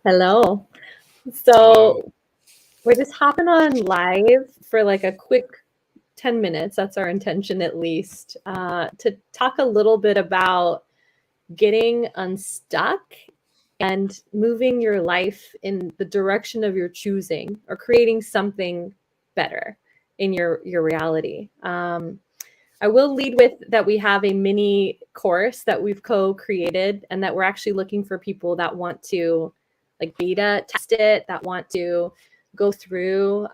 Hello. Hello. So we're just hopping on live for like a quick 10 minutes. That's our intention, at least, to talk a little bit about getting unstuck and moving your life in the direction of your choosing or creating something better in your reality. I will lead with that we have a mini course that we've co-created and that we're actually looking for people that want to like beta test it, that want to go through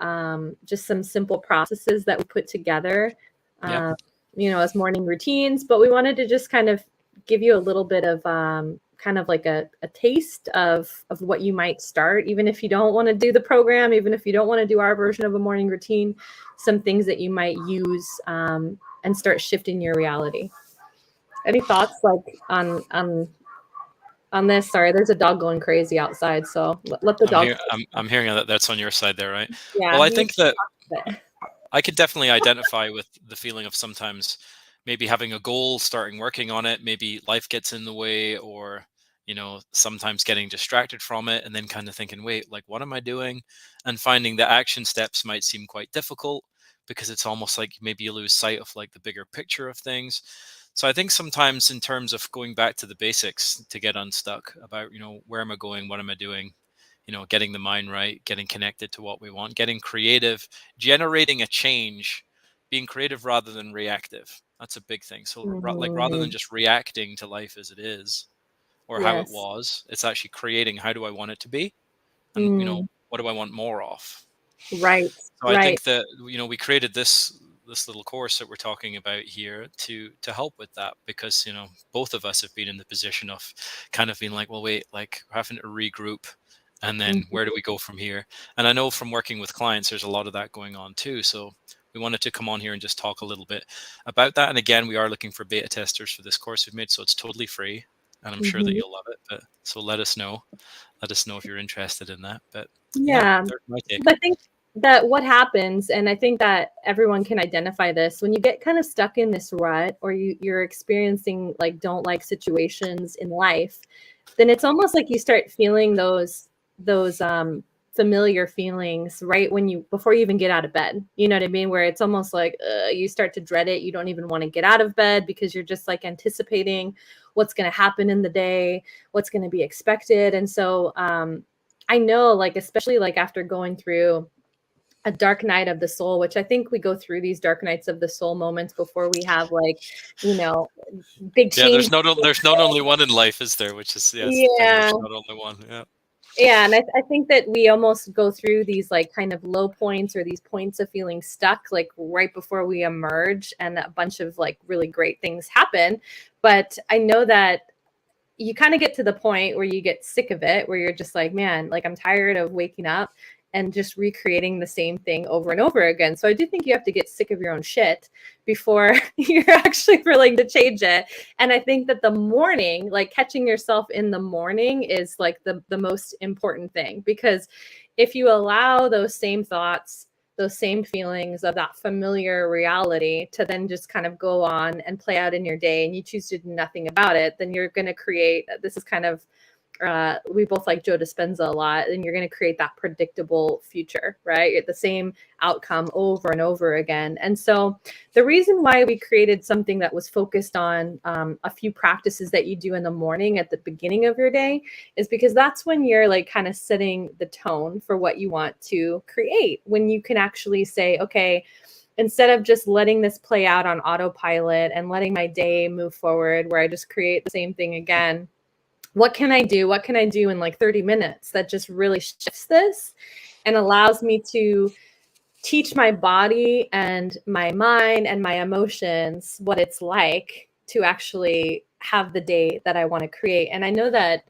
just some simple processes that we put together, Yep. um, as morning routines. But we wanted to just kind of give you a little bit of kind of like a taste of what you might start, even if you don't want to do the program, even if you don't want to do our version of a morning routine, some things that you might use and start shifting your reality. Any thoughts like on this? Sorry, there's a dog going crazy outside, so let the I'm dog. here. I'm hearing that that's on your side there, right? Well, Yeah, I he think that it. I could definitely identify with the feeling of sometimes maybe having a goal, starting working on it, maybe life gets in the way, or sometimes getting distracted from it, and then kind of thinking, wait, like what am I doing? And finding the action steps might seem quite difficult because it's almost like maybe you lose sight of like the bigger picture of things. So I think sometimes in terms of going back to the basics to get unstuck about, where am I going? What am I doing? Getting the mind right, getting connected to what we want, getting creative, generating a change, being creative rather than reactive. That's a big thing. So like rather than Mhm. just reacting to life as it is or how it Yes. was, it's actually creating how do I want it to be? And Mm. what do I want more of? Right. So I Right. think that we created this little course that we're talking about here to help with that because both of us have been in the position of kind of being like, well, wait, like having to regroup, and then Mhm. where do we go from here? And I know from working with clients there's a lot of that going on too, so we wanted to come on here and just talk a little bit about that. And again, we are looking for beta testers for this course we've made, so it's totally free, and I'm sure that Mhm. you'll love it. But so let us know if you're interested in that. But yeah, Yeah. there's my take. But I think that what happens, and I think that everyone can identify this, when you get kind of stuck in this rut or you're experiencing like don't like situations in life, then it's almost like you start feeling those familiar feelings right when you before you even get out of bed. You know what I mean? Where it's almost like you start to dread it. You don't even want to get out of bed because you're just like anticipating what's going to happen in the day, what's going to be expected. And so I know, like, especially like after going through a dark night of the soul, which I think we go through these dark nights of the soul moments before we have like, you know, big Yeah, change. there's not only one in life, is there? Which is yeah, it's the thing. Yeah. There's not only one. Yeah. Yeah. And I think that we almost go through these like kind of low points or these points of feeling stuck, like right before we emerge, and a bunch of like really great things happen. But I know that you kind of get to the point where you get sick of it, where you're just like, man, like I'm tired of waking up and just recreating the same thing over and over again. So I do think you have to get sick of your own shit before you're actually willing to change it. And I think that the morning, like catching yourself in the morning is like the most important thing, because if you allow those same thoughts, those same feelings of that familiar reality to then just kind of go on and play out in your day, and you choose to do nothing about it, then you're going to create this is kind of we both like Joe Dispenza a lot, and you're going to create that predictable future, right? The same outcome over and over again. And so, the reason why we created something that was focused on a few practices that you do in the morning at the beginning of your day is because that's when you're like kind of setting the tone for what you want to create. When you can actually say, okay, instead of just letting this play out on autopilot and letting my day move forward where I just create the same thing again, what can I do? What can I do in like 30 minutes that just really shifts this and allows me to teach my body and my mind and my emotions what it's like to actually have the day that I want to create? And I know that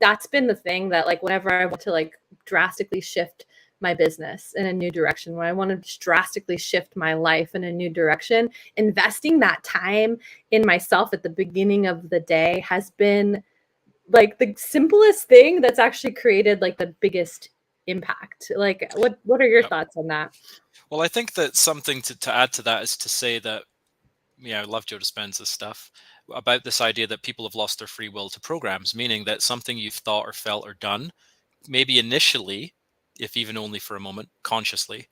that's been the thing that like whenever I want to like drastically shift my business in a new direction, when I want to just drastically shift my life in a new direction, investing that time in myself at the beginning of the day has been like the simplest thing that's actually created like the biggest impact. Like what are your Yeah. thoughts on that? Well, I think that something to add to that is to say that, yeah, I love Joe Dispenza's stuff, about this idea that people have lost their free will to programs, meaning that something you've thought or felt or done, maybe initially, if even only for a moment, consciously,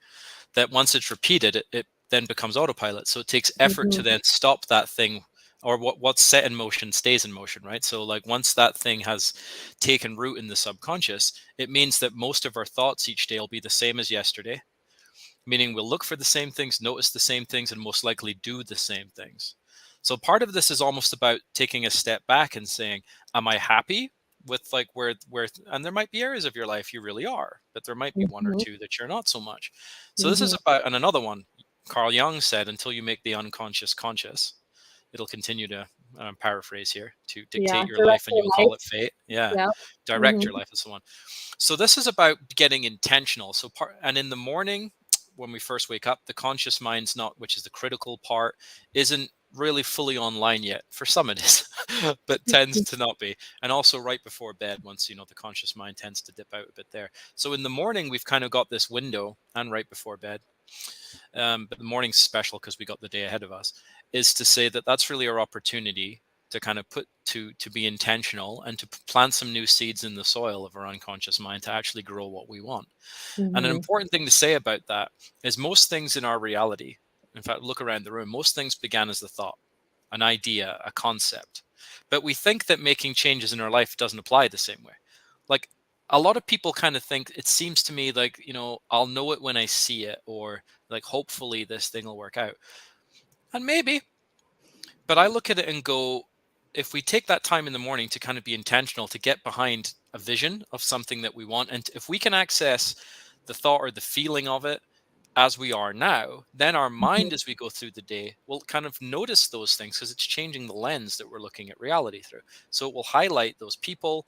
that once it's repeated, it then becomes autopilot. So it takes effort to then stop that thing, or what's set in motion stays in motion, right? So like once that thing has taken root in the subconscious, it means that most of our thoughts each day will be the same as yesterday, meaning we'll look for the same things, notice the same things, and most likely do the same things. So part of this is almost about taking a step back and saying, am I happy with like where, and there might be areas of your life you really are, but there might be one or two that you're not so much. So this is about, and another one, Carl Jung said, until you make the unconscious conscious, it'll continue to paraphrase here, to dictate your life, and you'll call it fate. Direct your life is the one. So this is about getting intentional. So and in the morning, when we first wake up, the conscious mind's not, which is the critical part, isn't really fully online yet. For some it is, but tends to not be. And also right before bed, once, the conscious mind tends to dip out a bit there. So in the morning, we've kind of got this window, and right before bed, but the morning's special because we got the day ahead of us, is to say that that's really our opportunity to kind of to be intentional and to plant some new seeds in the soil of our unconscious mind to actually grow what we want. And an important thing to say about that is most things in our reality, in fact, look around the room, most things began as a thought, an idea, a concept. But we think that making changes in our life doesn't apply the same way. Like a lot of people kind of think, it seems to me like, I'll know it when I see it, or like, hopefully this thing will work out. And maybe, but I look at it and go, if we take that time in the morning to kind of be intentional, to get behind a vision of something that we want, and if we can access the thought or the feeling of it as we are now, then our mind, as we go through the day, will kind of notice those things because it's changing the lens that we're looking at reality through. So it will highlight those people,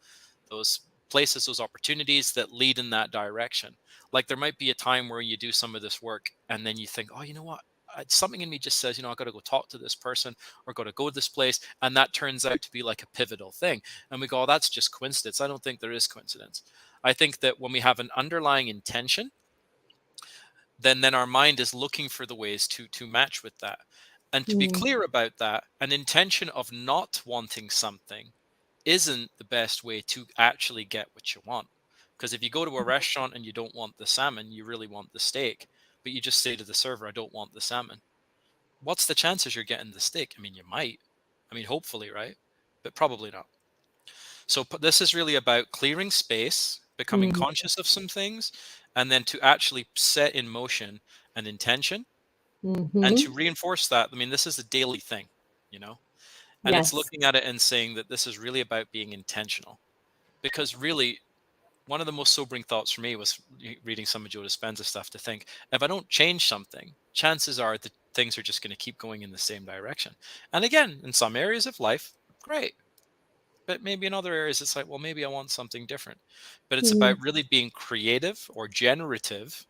those places, those opportunities that lead in that direction. Like there might be a time where you do some of this work and then you think, oh, you know what? Something in me just says, I've got to go talk to this person, or got to go to this place. And that turns out to be like a pivotal thing. And we go, oh, that's just coincidence. I don't think there is coincidence. I think that when we have an underlying intention, then our mind is looking for the ways to match with that. And to be clear about that, an intention of not wanting something isn't the best way to actually get what you want. Because if you go to a restaurant and you don't want the salmon, you really want the steak, but you just say to the server, I don't want the salmon. What's the chances you're getting the steak? I mean, you might. I mean, hopefully, right? But probably not. So this is really about clearing space, becoming conscious of some things, and then to actually set in motion an intention and to reinforce that. I mean, this is a daily thing, and it's looking at it and saying that this is really about being intentional. Because really, one of the most sobering thoughts for me was reading some of Joe Dispenza stuff, to think, if I don't change something, chances are that things are just going to keep going in the same direction. And again, in some areas of life, great. But maybe in other areas, it's like, well, maybe I want something different. But it's about really being creative or generative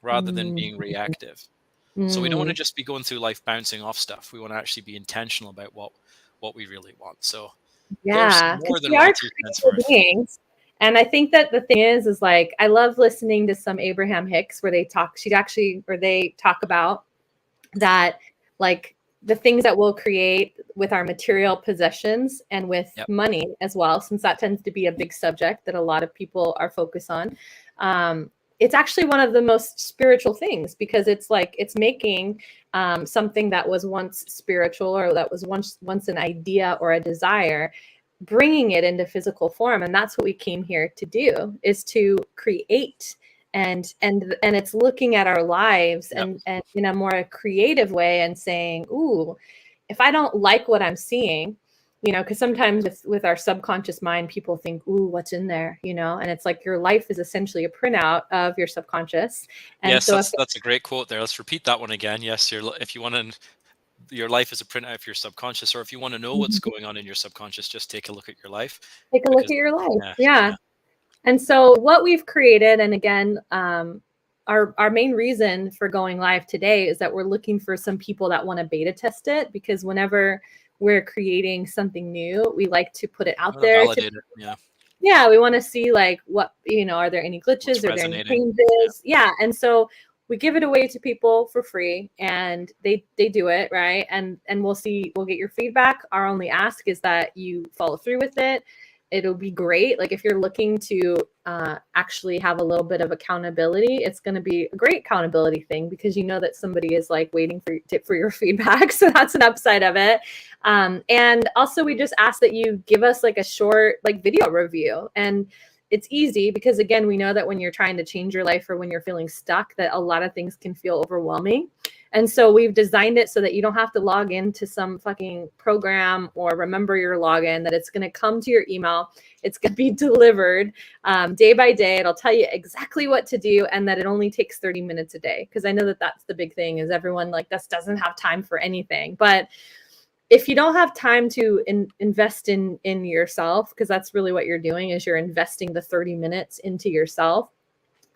rather than being reactive. So we don't want to just be going through life bouncing off stuff. We want to actually be intentional about what we really want. So there's more than one two cents worth. Beings. And I think that the thing is like, I love listening to some Abraham Hicks where they talk about that, like the things that we'll create with our material possessions and with money as well, since that tends to be a big subject that a lot of people are focused on. It's actually one of the most spiritual things, because it's like, it's making something that was once spiritual, or that was once an idea or a desire, bringing it into physical form. And that's what we came here to do, is to create. And it's looking at our lives and in a more creative way and saying, ooh, if I don't like what I'm seeing, because sometimes with our subconscious mind, people think, ooh, what's in there, and it's like your life is essentially a printout of your subconscious. And yes, so that's a great quote there. Let's repeat that one again. Yes, if you want to, your life is a printout of your subconscious, or if you want to know what's going on in your subconscious, just take a look at your life. Take a look at your life. Yeah. And so what we've created, and again, our main reason for going live today is that we're looking for some people that want to beta test it, because whenever we're creating something new, we like to put it out there. Validate it. Yeah, we want to see like what, are there any glitches? Are there any changes? Yeah. And so we give it away to people for free, and they do it, right? And we'll get your feedback. Our only ask is that you follow through with it. It'll be great. Like if you're looking to actually have a little bit of accountability, it's going to be a great accountability thing, because you know that somebody is like waiting for your feedback. So that's an upside of it. And also we just ask that you give us like a short like video review. And it's easy because, again, we know that when you're trying to change your life or when you're feeling stuck, that a lot of things can feel overwhelming. And so we've designed it so that you don't have to log into some fucking program or remember your login, that it's going to come to your email. It's going to be delivered day by day. It'll tell you exactly what to do, and that it only takes 30 minutes a day. Because I know that that's the big thing, is everyone like this doesn't have time for anything. But if you don't have time to invest in yourself, because that's really what you're doing, is you're investing the 30 minutes into yourself,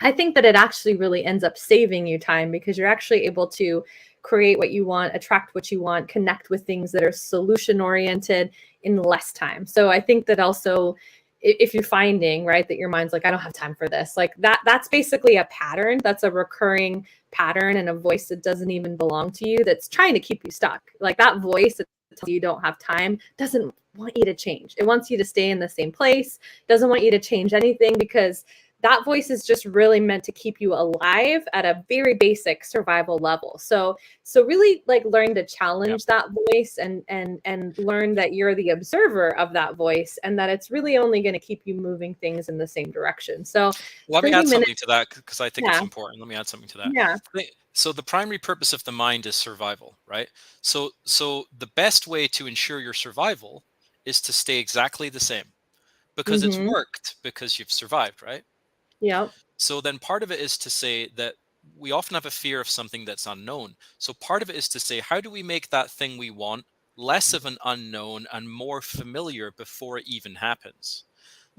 I think that it actually really ends up saving you time, because you're actually able to create what you want, attract what you want, connect with things that are solution oriented in less time. So I think that also, if you're finding, right, that your mind's like, I don't have time for this, like that's basically a pattern. That's a recurring pattern and a voice that doesn't even belong to you, that's trying to keep you stuck. Like that voice that tells you don't have time doesn't want you to change. It wants you to stay in the same place, doesn't want you to change anything, because that voice is just really meant to keep you alive at a very basic survival level. So really like learn to challenge that voice, and learn that you're the observer of that voice, and that it's really only going to keep you moving things in the same direction. So let me add something to that, because I think it's important. Let me add something to that. Yeah. So the primary purpose of the mind is survival, right? So the best way to ensure your survival is to stay exactly the same, because it's worked, because you've survived, right? Yeah. So then part of it is to say that we often have a fear of something that's unknown. So part of it is to say, how do we make that thing we want less of an unknown and more familiar before it even happens?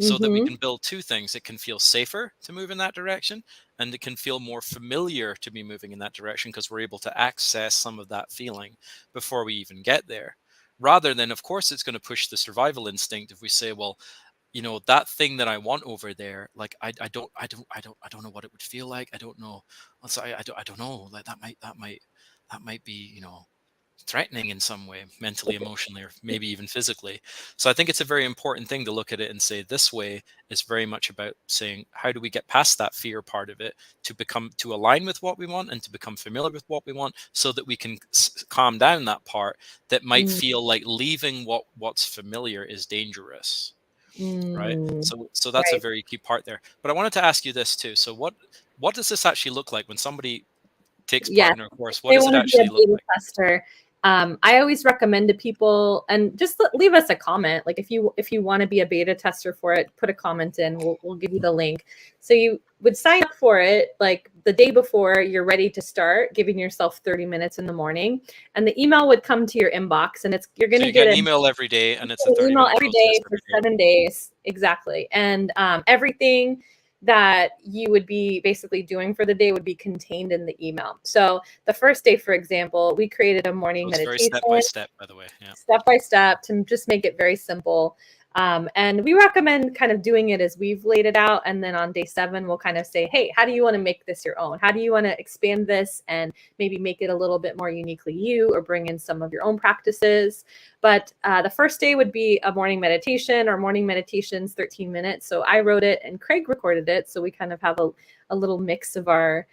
So that we can build two things. It can feel safer to move in that direction, and it can feel more familiar to be moving in that direction, because we're able to access some of that feeling before we even get there. Rather than, of course, it's going to push the survival instinct if we say, well, that thing that I want over there, like I don't know what it would feel like. I don't know. I don't know. Like that might be, threatening in some way, mentally, emotionally, or maybe even physically. So I think it's a very important thing to look at it and say, this way is very much about saying, how do we get past that fear part of it to align with what we want and to become familiar with what we want, so that we can calm down that part that might feel like leaving what's familiar is dangerous. Right. So that's a very key part there. But I wanted to ask you this too. So what does this actually look like when somebody takes part in our course? What does it actually look like? Tester. I always recommend to people, and just leave us a comment. Like if you want to be a beta tester for it, put a comment in. We'll give you the link. So you would sign up for it like the day before you're ready to start, giving yourself 30 minutes in the morning, and the email would come to your inbox, and you're going to get an email every day, and it's a 30-minute email every day for 7 days exactly, and everything that you would be basically doing for the day would be contained in the email. So the first day, for example, we created a morning meditation. Very step by step, by the way. Yeah. Step by step, to just make it very simple. And we recommend kind of doing it as we've laid it out. And then on day 7, we'll kind of say, hey, how do you want to make this your own? How do you want to expand this and maybe make it a little bit more uniquely you, or bring in some of your own practices? But the first day would be a morning meditation. Our morning meditation's 13 minutes. So I wrote it and Craig recorded it. So we kind of have a little mix of our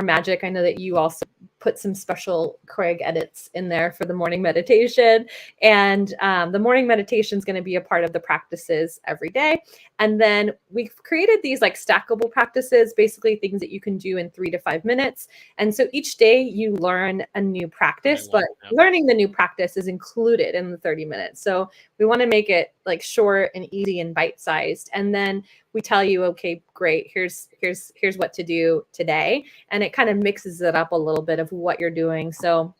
magic. I know that you also put some special Craig edits in there for the morning meditation, and the morning meditation is going to be a part of the practices every day. And then we've created these like stackable practices, basically things that you can do in 3 to 5 minutes. And so each day you learn a new practice, but learning the new practice is included in the 30 minutes. So we want to make it like short and easy and bite-sized. And then we tell you, okay, great, here's what to do today. And it kind of mixes it up a little bit of what you're doing. So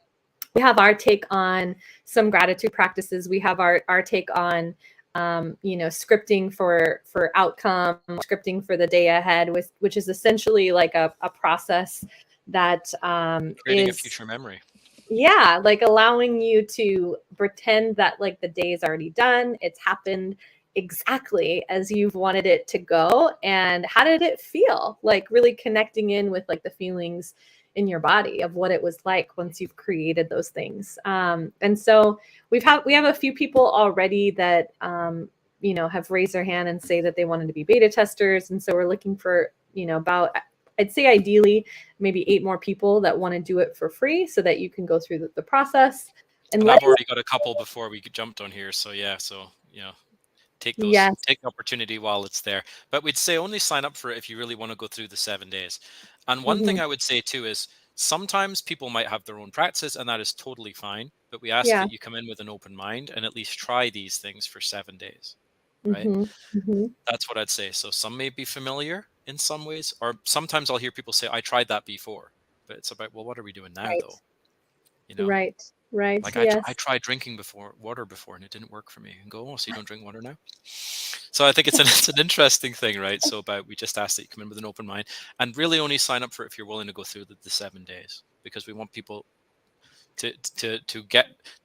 we have our take on some gratitude practices. We have our take on scripting for outcome, scripting for the day ahead, which is essentially like a process that creating a future memory. Yeah, like allowing you to pretend that like the day is already done, it's happened, exactly as you've wanted it to go? And how did it feel? Like really connecting in with like the feelings in your body of what it was like once you've created those things. And so we have a few people already that have raised their hand and say that they wanted to be beta testers. And so we're looking for, about, I'd say ideally maybe 8 more people that want to do it for free so that you can go through the process. And I've already got a couple before we jumped on here. So yeah, take the opportunity while it's there. But we'd say only sign up for it if you really want to go through the 7 days. And one thing I would say too is sometimes people might have their own practices, and that is totally fine. But we ask that you come in with an open mind and at least try these things for 7 days. Right? That's what I'd say. So some may be familiar in some ways, or sometimes I'll hear people say, I tried that before. But it's about, well, what are we doing now though? Right. Like I tried drinking water before and it didn't work for me. And go, oh, so you don't drink water now? So I think it's an interesting thing, right? So we just ask that you come in with an open mind and really only sign up for it if you're willing to go through the 7 days, because we want people to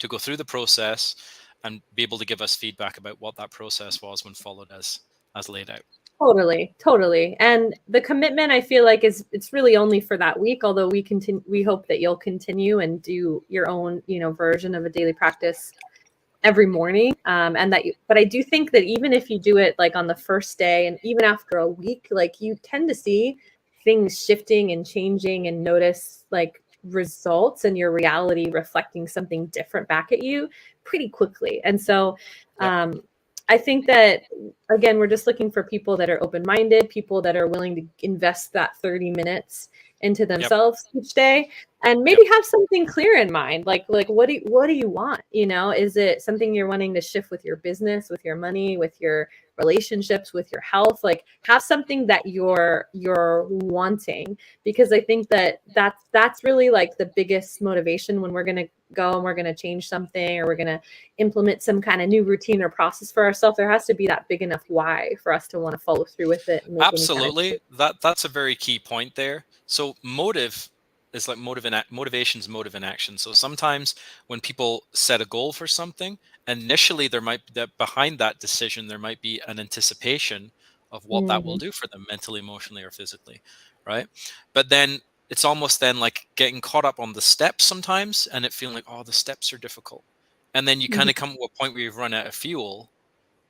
go through the process and be able to give us feedback about what that process was when followed as laid out. Totally. And the commitment, I feel like it's really only for that week, although we hope that you'll continue and do your own, version of a daily practice every morning. But I do think that even if you do it like on the first day and even after a week, like you tend to see things shifting and changing and notice like results and your reality reflecting something different back at you pretty quickly. And so, I think that, again, we're just looking for people that are open-minded, people that are willing to invest that 30 minutes into themselves each day, and maybe have something clear in mind. Like what do you want? Is it something you're wanting to shift with your business, with your money, with your relationships, with your health? Like have something that you're wanting, because I think that's really like the biggest motivation when we're going to go and we're going to change something, or we're going to implement some kind of new routine or process for ourselves. There has to be that big enough why for us to want to follow through with it. And absolutely. That's a very key point there. So motive is like motivation's motive in action. So sometimes when people set a goal for something, initially there might be that behind that decision, there might be an anticipation of what that will do for them mentally, emotionally, or physically. Right. But then it's almost then like getting caught up on the steps sometimes and it feeling like, oh, the steps are difficult. And then you kind of come to a point where you've run out of fuel,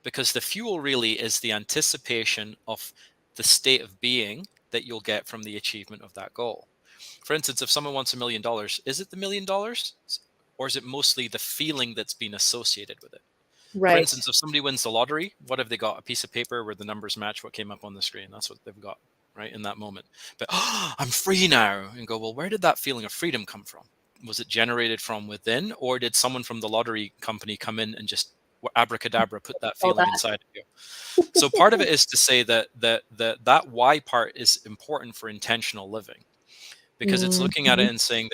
because the fuel really is the anticipation of the state of being that you'll get from the achievement of that goal. For instance, if someone wants $1 million, is it the $1 million, or is it mostly the feeling that's been associated with it? Right. For instance, if somebody wins the lottery, what have they got? A piece of paper where the numbers match what came up on the screen. That's what they've got right in that moment. But I'm free now, and go, well, where did that feeling of freedom come from? Was it generated from within, or did someone from the lottery company come in and just abracadabra put that feeling inside of you? So part of it is to say that why part is important for intentional living, because it's looking at it and saying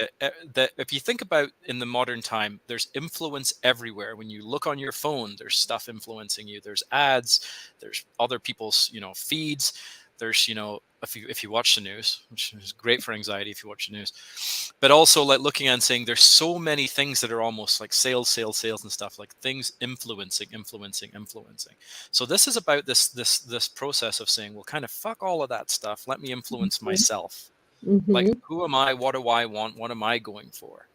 that if you think about in the modern time, there's influence everywhere. When you look on your phone, there's stuff influencing you. There's ads, there's other people's feeds. There's if you watch the news, which is great for anxiety if you watch the news, but also like looking and saying there's so many things that are almost like sales and stuff, like things influencing. So this is about this process of saying, well, kind of fuck all of that stuff. Let me influence myself. Like, who am I? What do I want? What am I going for?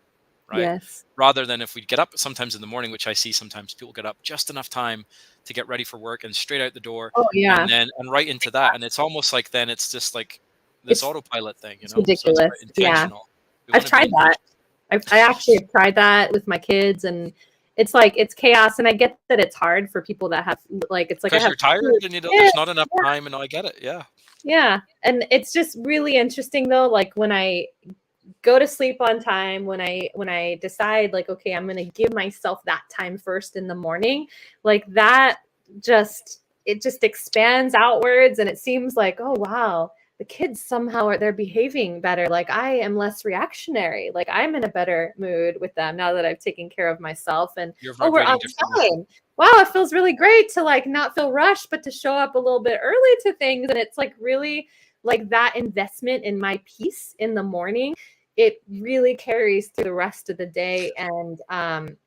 Right. Yes. Rather than if we get up sometimes in the morning, which I see sometimes people get up just enough time to get ready for work and straight out the door. Oh, yeah. And right into that. And it's almost like then it's just like this autopilot thing, It's ridiculous. So it's I've tried that. I actually have tried that with my kids, and it's like it's chaos. And I get that it's hard for people that have like it's like because you're tired and there's not enough time, and I get it. Yeah. Yeah. And it's just really interesting though, like when I go to sleep on time, when I decide like, okay, I'm going to give myself that time first in the morning, like that it just expands outwards. And it seems like, oh, wow, the kids somehow they're behaving better. Like I am less reactionary. Like I'm in a better mood with them now that I've taken care of myself, and we're on time. Wow, it feels really great to like not feel rushed, but to show up a little bit early to things. And it's like really like that investment in my peace in the morning, it really carries through the rest of the day. And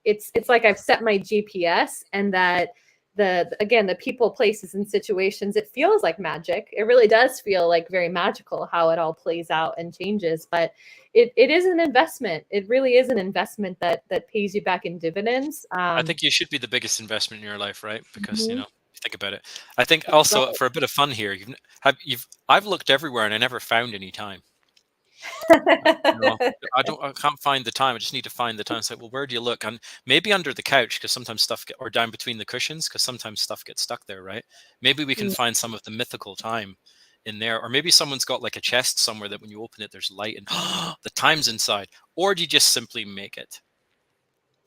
it's like I've set my GPS, and that again, the people, places, and situations, it feels like magic. It really does feel like very magical how it all plays out and changes. But it is an investment. It really is an investment that pays you back in dividends. I think you should be the biggest investment in your life, right? Because Mhm. think about it. I think also for a bit of fun here, I've looked everywhere and I never found any time. I can't find the time. I just need to find the time. It's like, well, where do you look? And maybe under the couch, because sometimes or down between the cushions, because sometimes stuff gets stuck there, right? Maybe we can find some of the mythical time in there, or maybe someone's got like a chest somewhere that when you open it, there's light and the time's inside. Or do you just simply make it?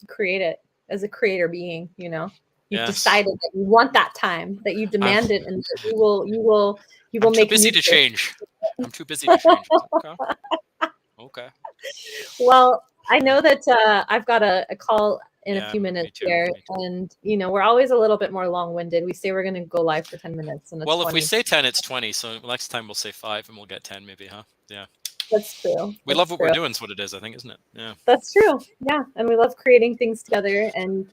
Create it as a creator being. You've Yes. decided that you want that time, that you demand it, and that you will I'm too make busy to change. I'm too busy to change. Okay. Well, I know that I've got a call in a few minutes too, here, and we're always a little bit more long-winded. We say we're going to go live for 10 minutes, and it's well, 20. If we say 10, it's 20. So next time we'll say 5, and we'll get 10, maybe, huh? Yeah. That's true. We love what we're doing. Is what it is, I think, isn't it? Yeah. That's true. Yeah, and we love creating things together, and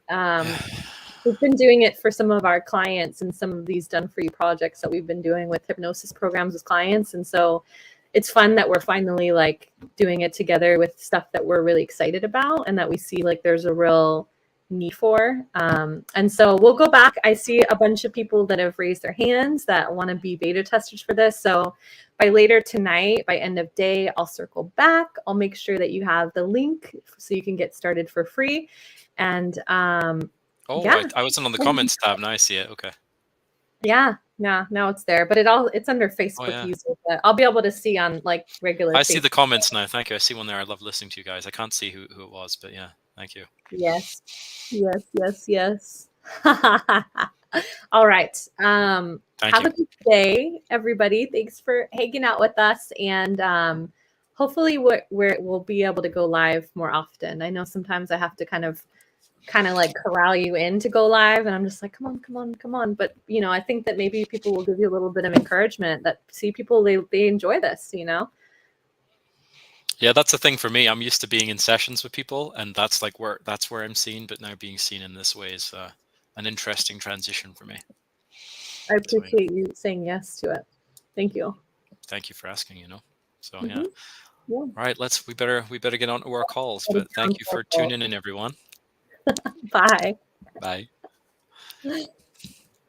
we've been doing it for some of our clients and some of these done-for-you projects that we've been doing with hypnosis programs with clients, and so it's fun that we're finally like doing it together with stuff that we're really excited about and that we see like there's a real need for. And so we'll go back. I see a bunch of people that have raised their hands that want to be beta testers for this. So by later tonight, by end of day, I'll circle back. I'll make sure that you have the link so you can get started for free. And I wasn't on the comments tab. Now I see it. Okay. Yeah, now it's there, but it's under Facebook user. But I'll be able to see on like regular. I see the comments now. Thank you. I see one there. I love listening to you guys. I can't see who it was, but yeah, thank you. Yes. All right. Have a good day, everybody. Thanks for hanging out with us, and hopefully we'll be able to go live more often. I know sometimes I have to kind of like corral you in to go live, and I'm just like, come on. But I think that maybe people will give you a little bit of encouragement that see people they enjoy this. Yeah, that's the thing for me. I'm used to being in sessions with people, and that's where I'm seen. But now being seen in this way is an interesting transition for me. I appreciate you saying yes to it. Thank you. Thank you for asking. So yeah. All right, we better get on to our calls. But thank you for tuning in, everyone. Bye. Bye.